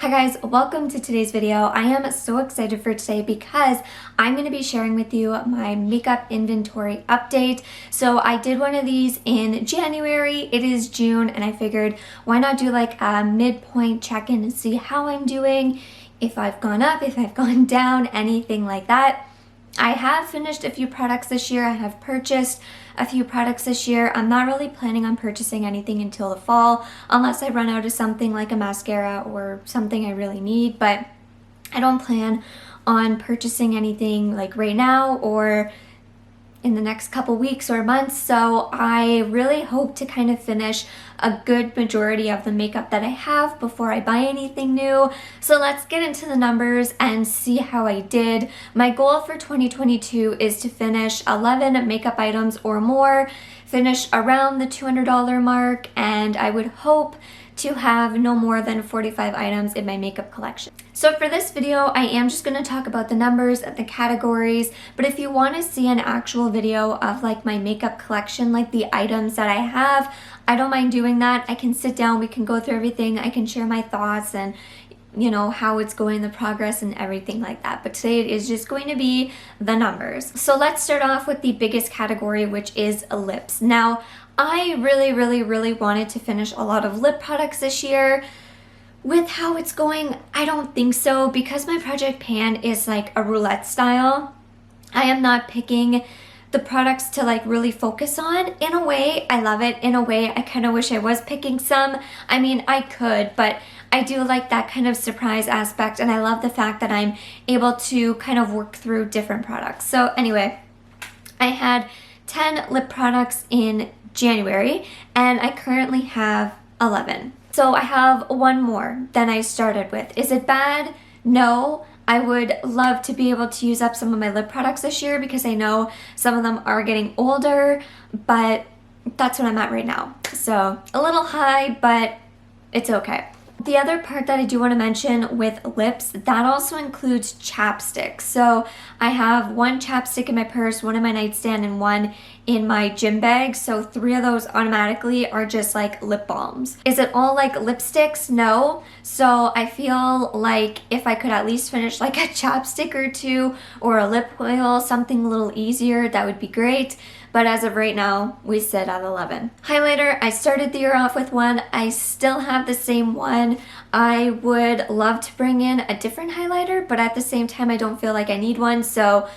Hi guys, welcome to today's video. I am so excited for today because I'm going to be sharing with you my makeup inventory update. So I did one of these in January, it is June, and I figured why not do like a midpoint check-in and see how I'm doing, if I've gone up, if I've gone down, anything like that. I have finished a few products this year. I have purchased a few products this year. I'm not really planning on purchasing anything until the fall unless I run out of something like a mascara or something I really need, but I don't plan on purchasing anything like right now or in the next couple weeks or months. So I really hope to kind of finish a good majority of the makeup that I have before I buy anything new. So let's get into the numbers and see how I did. My goal for 2022 is to finish 11 makeup items or more, finish around the $200 mark, and I would hope to have no more than 45 items in my makeup collection. So for this video, I am just going to talk about the numbers and the categories, but if you want to see an actual video of like my makeup collection, like the items that I have, I don't mind doing that. I can sit down, we can go through everything, I can share my thoughts and you know how it's going, the progress and everything like that. But today it is just going to be the numbers. So let's start off with the biggest category, which is lips. Now I really wanted to finish a lot of lip products this year. With how it's going, I don't think so, because my Project Pan is like a roulette style. I am not picking the products to like really focus on. In a way, I love it. In a way, I kind of wish I was picking some. I mean, I could, but I do like that kind of surprise aspect, and I love the fact that I'm able to kind of work through different products. So anyway, I had 10 lip products in January, and I currently have 11. So I have one more than I started with. Is it bad? No. I would love to be able to use up some of my lip products this year because I know some of them are getting older, but that's what I'm at right now. So a little high, but it's okay. The other part that I do want to mention with lips, that also includes chapstick. So I have one chapstick in my purse, one in my nightstand, and one in my gym bag. So 3 of those automatically are just like lip balms. Is it all like lipsticks? No. So I feel like if I could at least finish like a chapstick or 2 or a lip oil, something a little easier, that would be great. But as of right now, we sit at 11. Highlighter, I started the year off with one. I still have the same one. I would love to bring in a different highlighter, but at the same time, I don't feel like I need one, so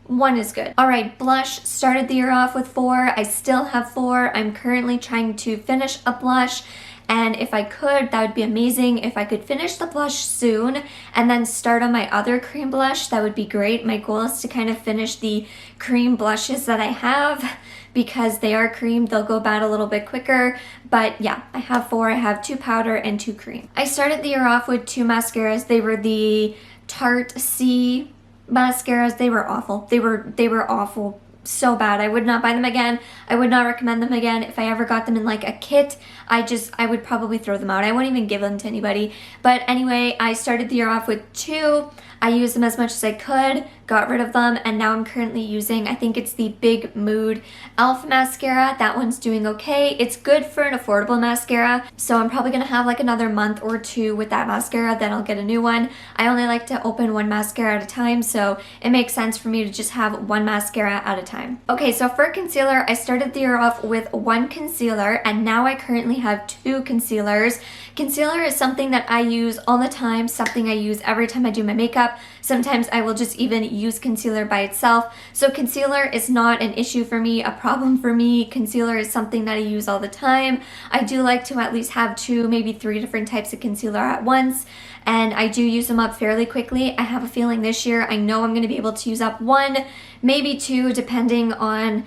one is good. All right, blush, started the year off with 4. I still have 4. I'm currently trying to finish a blush, and if I could, that would be amazing. If I could finish the blush soon and then start on my other cream blush, that would be great. My goal is to kind of finish the cream blushes that I have because they are cream. They'll go bad a little bit quicker. But yeah, I have 4. I have 2 powder and 2 cream. I started the year off with 2 mascaras. They were the Tarte C mascaras. They were awful. They were awful. So bad. I would not buy them again. I would not recommend them again. If I ever got them in like a kit, I would probably throw them out. I wouldn't even give them to anybody. But anyway, I started the year off with 2. I used them as much as I could, got rid of them, and now I'm currently using, I think it's the Big Mood e.l.f. mascara. That one's doing okay. It's good for an affordable mascara, so I'm probably going to have like another month or 2 with that mascara, then I'll get a new one. I only like to open one mascara at a time, so it makes sense for me to just have one mascara at a time. Okay, so for concealer, I started the year off with 1 concealer, and now I currently have 2 concealers. Concealer is something that I use all the time, something I use every time I do my makeup. Sometimes I will just even use concealer by itself. So concealer is not an issue for me, a problem for me. Concealer is something that I use all the time. I do like to at least have 2, maybe 3 different types of concealer at once, and I do use them up fairly quickly. I have a feeling this year I know I'm going to be able to use up 1, maybe 2, depending on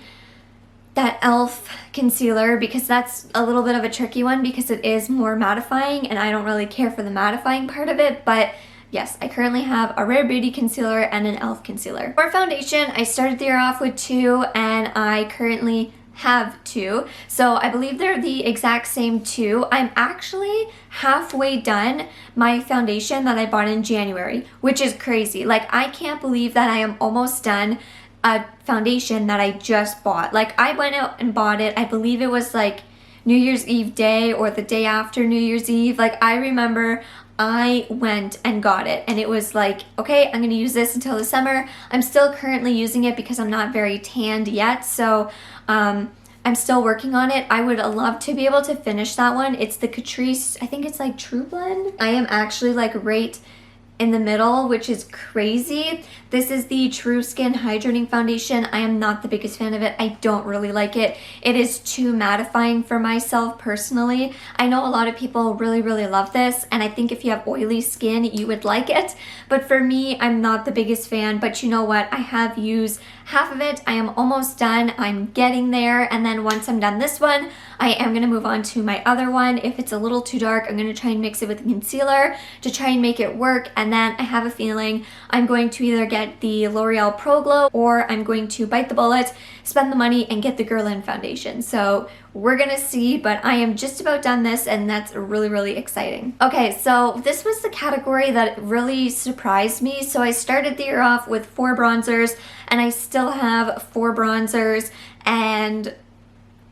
that e.l.f. concealer, because that's a little bit of a tricky one because it is more mattifying and I don't really care for the mattifying part of it. But yes, I currently have a Rare Beauty concealer and an e.l.f. concealer. For foundation, I started the year off with 2 and I currently have 2. So I believe they're the exact same 2. I'm actually halfway done my foundation that I bought in January, which is crazy. Like, I can't believe that I am almost done a foundation that I just bought. Like, I went out and bought it. I believe it was like New Year's Eve day or the day after New Year's Eve. Like, I remember I went and got it, and it was like, okay, I'm gonna use this until the summer. I'm still currently using it because I'm not very tanned yet, so I'm still working on it. I would love to be able to finish that one. It's the Catrice, I think it's like True Blend. I am actually like right in the middle, which is crazy. This is the True Skin Hydrating Foundation. I am not the biggest fan of it. I don't really like it. It is too mattifying for myself personally. I know a lot of people really, really love this, and I think if you have oily skin, you would like it. But for me, I'm not the biggest fan, but you know what? I have used half of it. I am almost done. I'm getting there, and then once I'm done this one, I am going to move on to my other one. If it's a little too dark, I'm going to try and mix it with concealer to try and make it work. And then I have a feeling I'm going to either get the L'Oreal Pro Glow or I'm going to bite the bullet, spend the money, and get the Guerlain foundation. So we're gonna see, but I am just about done this, and that's really, really exciting. Okay, so this was the category that really surprised me. So I started the year off with 4 bronzers, and I still have 4 bronzers, and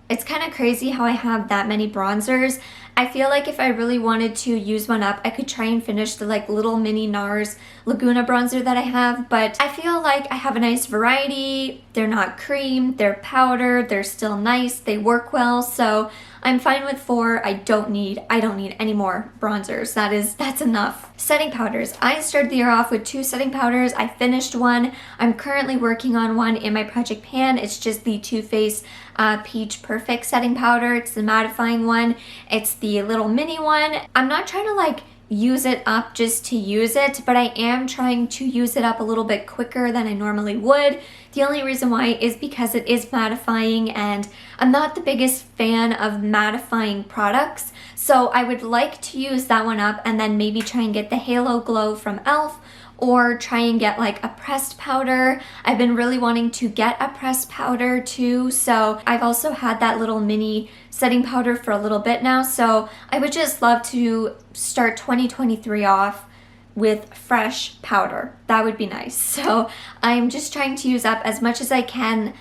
it's kind of crazy how I have that many bronzers. I feel like if I really wanted to use one up, I could try and finish the like little mini NARS Laguna bronzer that I have, but I feel like I have a nice variety. They're not cream, they're powder, they're still nice, they work well, so I'm fine with 4. I don't need any more bronzers. That's enough. Setting powders. I started the year off with 2 setting powders. I finished one. I'm currently working on one in my project pan. It's just the Too Faced Peach Perfect setting powder. It's the mattifying one. It's the little mini one. I'm not trying to like use it up just to use it, but I am trying to use it up a little bit quicker than I normally would. The only reason why is because it is mattifying, and I'm not the biggest fan of mattifying products, so I would like to use that one up and then maybe try and get the Halo Glow from e.l.f. or try and get like a pressed powder. I've been really wanting to get a pressed powder too, so I've also had that little mini setting powder for a little bit now, so I would just love to start 2023 off with fresh powder. That would be nice. So I'm just trying to use up as much as I can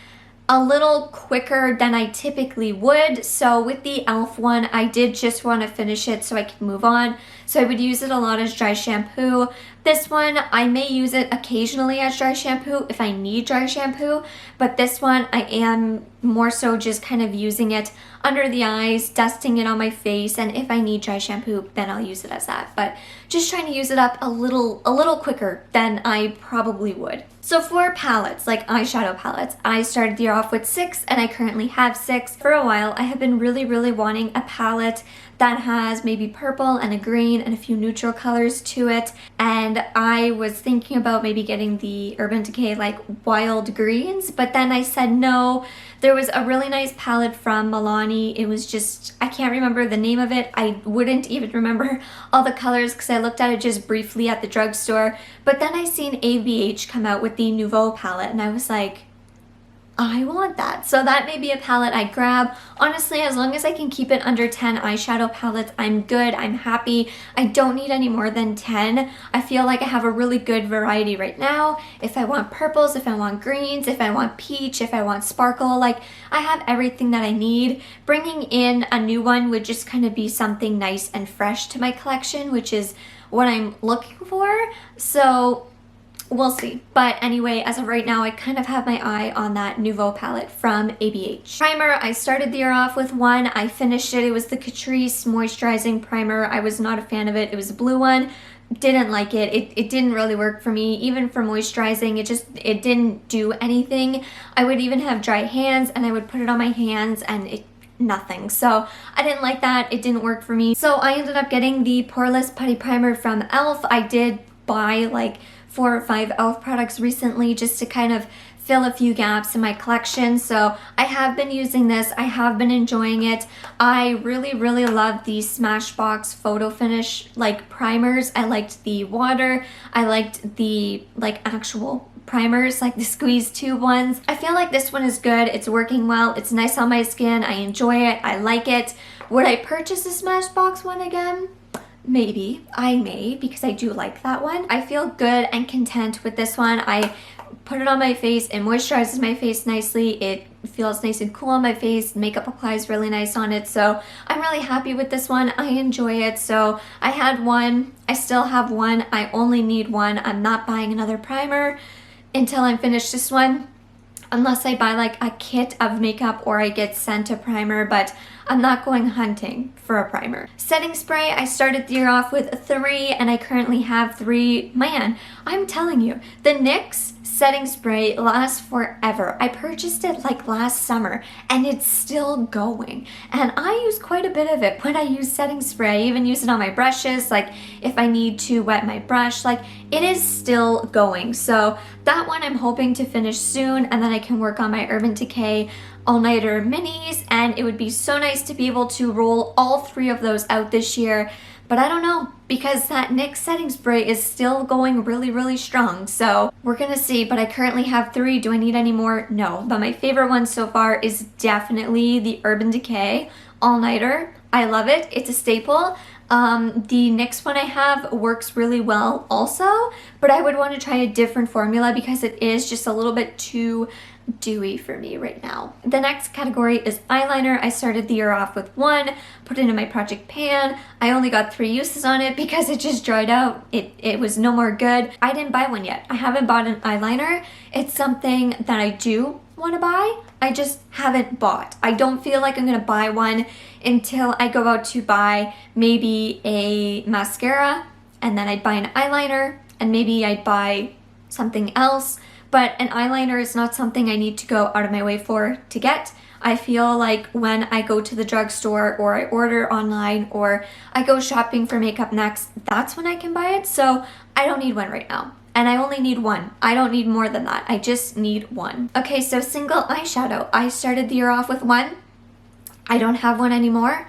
a little quicker than I typically would. So with the e.l.f. one, I did just want to finish it so I could move on. So I would use it a lot as dry shampoo. This one, I may use it occasionally as dry shampoo if I need dry shampoo, but this one I am more so just kind of using it under the eyes, dusting it on my face, and if I need dry shampoo, then I'll use it as that. But just trying to use it up a little quicker than I probably would. So for palettes, like eyeshadow palettes, I started the year off with 6, and I currently have 6. For a while, I have been really, really wanting a palette that has maybe purple and a green and a few neutral colors to it, and I was thinking about maybe getting the Urban Decay like wild greens, but then I said no. There was a really nice palette from Milani. It was just, I can't remember the name of it. I wouldn't even remember all the colors because I looked at it just briefly at the drugstore, but then I seen ABH come out with the Nouveau palette, and I was like, I want that. So that may be a palette I grab. Honestly, as long as I can keep it under 10 eyeshadow palettes, I'm good. I'm happy. I don't need any more than 10. I feel like I have a really good variety right now. If I want purples, if I want greens, if I want peach, if I want sparkle, like I have everything that I need. Bringing in a new one would just kind of be something nice and fresh to my collection, which is what I'm looking for. So we'll see. But anyway, as of right now, I kind of have my eye on that Nouveau palette from ABH. Primer, I started the year off with one. I finished it. It was the Catrice Moisturizing Primer. I was not a fan of it. It was a blue one. Didn't like it. It didn't really work for me. Even for moisturizing, it didn't do anything. I would even have dry hands, and I would put it on my hands, and nothing. So I didn't like that. It didn't work for me. So I ended up getting the Poreless Putty Primer from e.l.f. I did buy like 4 or 5 e.l.f. products recently just to kind of fill a few gaps in my collection. So I have been using this. I have been enjoying it. I really, really love the Smashbox Photo Finish like primers. I liked the water. I liked the like actual primers, like the squeeze tube ones. I feel like this one is good. It's working well. It's nice on my skin. I enjoy it. I like it. Would I purchase the Smashbox one again? Maybe. I may, because I do like that one. I feel good and content with this one. I put it on my face. It moisturizes my face nicely. It feels nice and cool on my face. Makeup applies really nice on it. So I'm really happy with this one. I enjoy it. So I had one. I still have one. I only need one. I'm not buying another primer until I'm finished this one, unless I buy like a kit of makeup or I get sent a primer, but I'm not going hunting for a primer. Setting spray, I started the year off with 3 and I currently have 3. Man, I'm telling you, the NYX setting spray lasts forever. I purchased it like last summer and it's still going. And I use quite a bit of it when I use setting spray. I even use it on my brushes, like if I need to wet my brush, like it is still going. So that one I'm hoping to finish soon, and then I can work on my Urban Decay All-Nighter Minis, and it would be so nice to be able to roll all 3 of those out this year. But I don't know, because that NYX setting spray is still going really, really strong. So we're gonna see, but I currently have 3. Do I need any more? No. But my favorite one so far is definitely the Urban Decay All-Nighter. I love it. It's a staple. The NYX one I have works really well also, but I would want to try a different formula because it is just a little bit too dewy for me right now. The next category is eyeliner. I started the year off with 1, put it in my project pan. I only got 3 uses on it because it just dried out. It was no more good. I didn't buy one yet. I haven't bought an eyeliner. It's something that I do want to buy. I just haven't bought. I don't feel like I'm gonna buy one until I go out to buy maybe a mascara, and then I'd buy an eyeliner, and maybe I'd buy something else. But an eyeliner is not something I need to go out of my way for to get. I feel like when I go to the drugstore or I order online or I go shopping for makeup next, that's when I can buy it. So I don't need one right now. And I only need 1. I don't need more than that. I just need 1. Okay, so single eyeshadow. I started the year off with 1. I don't have one anymore.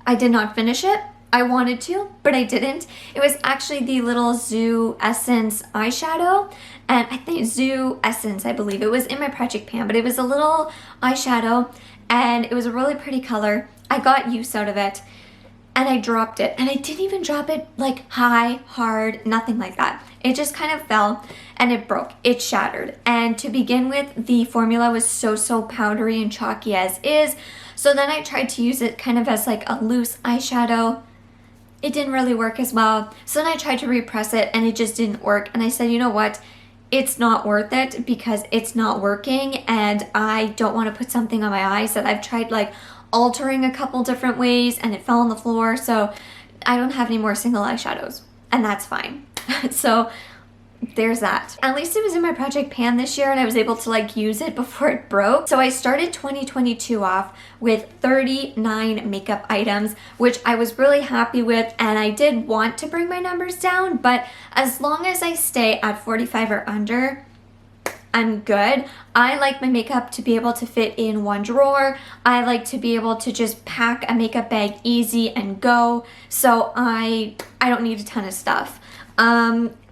I did not finish it. I wanted to, but I didn't. It was actually the little Zoo Essence eyeshadow, and I think Zoo Essence, I believe. It was in my project pan, but it was a little eyeshadow, and it was a really pretty color. I got use out of it, and I dropped it. And I didn't even drop it like high, hard, nothing like that. It just kind of fell, and it broke. It shattered. And to begin with, the formula was so powdery and chalky as is. So then I tried to use it kind of as like a loose eyeshadow. It didn't really work as well. So then I tried to repress it and it just didn't work. And I said, you know what? It's not worth it because it's not working, and I don't want to put something on my eyes that I've tried like altering a couple different ways and it fell on the floor. So I don't have any more single eyeshadows, and that's fine. So there's that. At least it was in my project pan this year and I was able to like use it before it broke. So I started 2022 off with 39 makeup items, which I was really happy with, and I did want to bring my numbers down, but as long as I stay at 45 or under, I'm good. I like my makeup to be able to fit in one drawer. I like to be able to just pack a makeup bag easy and go. So I don't need a ton of stuff.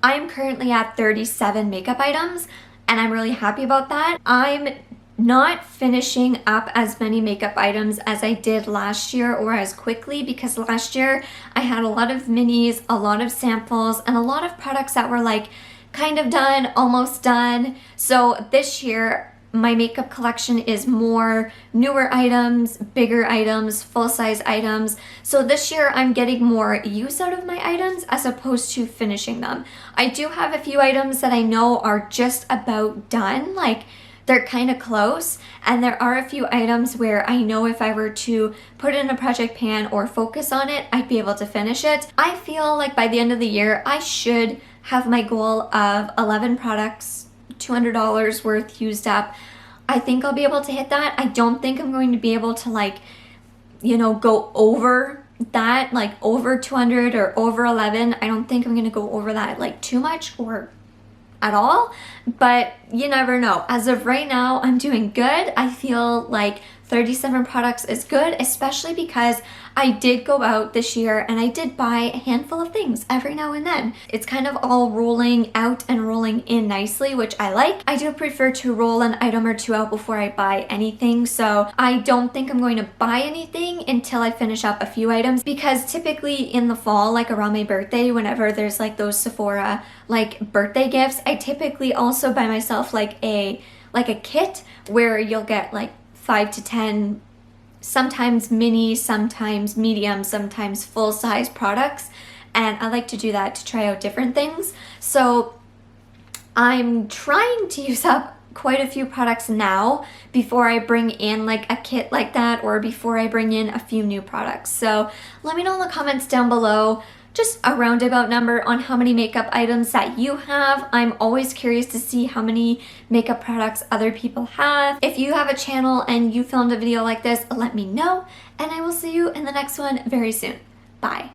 I'm currently at 37 makeup items, and I'm really happy about that. I'm not finishing up as many makeup items as I did last year or as quickly, because last year I had a lot of minis, a lot of samples, and a lot of products that were like kind of done, almost done. So this year my makeup collection is more newer items, bigger items, full-size items. So this year I'm getting more use out of my items as opposed to finishing them. I do have a few items that I know are just about done, like they're kind of close, and there are a few items where I know if I were to put it in a project pan or focus on it, I'd be able to finish it. I feel like by the end of the year I should have my goal of 11 products, $200 worth used up. I think I'll be able to hit that. I don't think I'm going to be able to like, you know, go over that, like over 200 or over 11. I don't think I'm going to go over that like too much or at all, but you never know. As of right now, I'm doing good. I feel like 37 products is good, especially because I did go out this year and I did buy a handful of things every now and then. It's kind of all rolling out and rolling in nicely, which I like. I do prefer to roll an item or two out before I buy anything, so I don't think I'm going to buy anything until I finish up a few items, because typically in the fall, like around my birthday, whenever there's like those Sephora like birthday gifts, I typically also buy myself like a kit where you'll get like 5 to 10, sometimes mini, sometimes medium, sometimes full-size products, and I like to do that to try out different things. So I'm trying to use up quite a few products now before I bring in like a kit like that, or before I bring in a few new products. So let me know in the comments down below just a roundabout number on how many makeup items that you have. I'm always curious to see how many makeup products other people have. If you have a channel and you filmed a video like this, let me know, and I will see you in the next one very soon. Bye.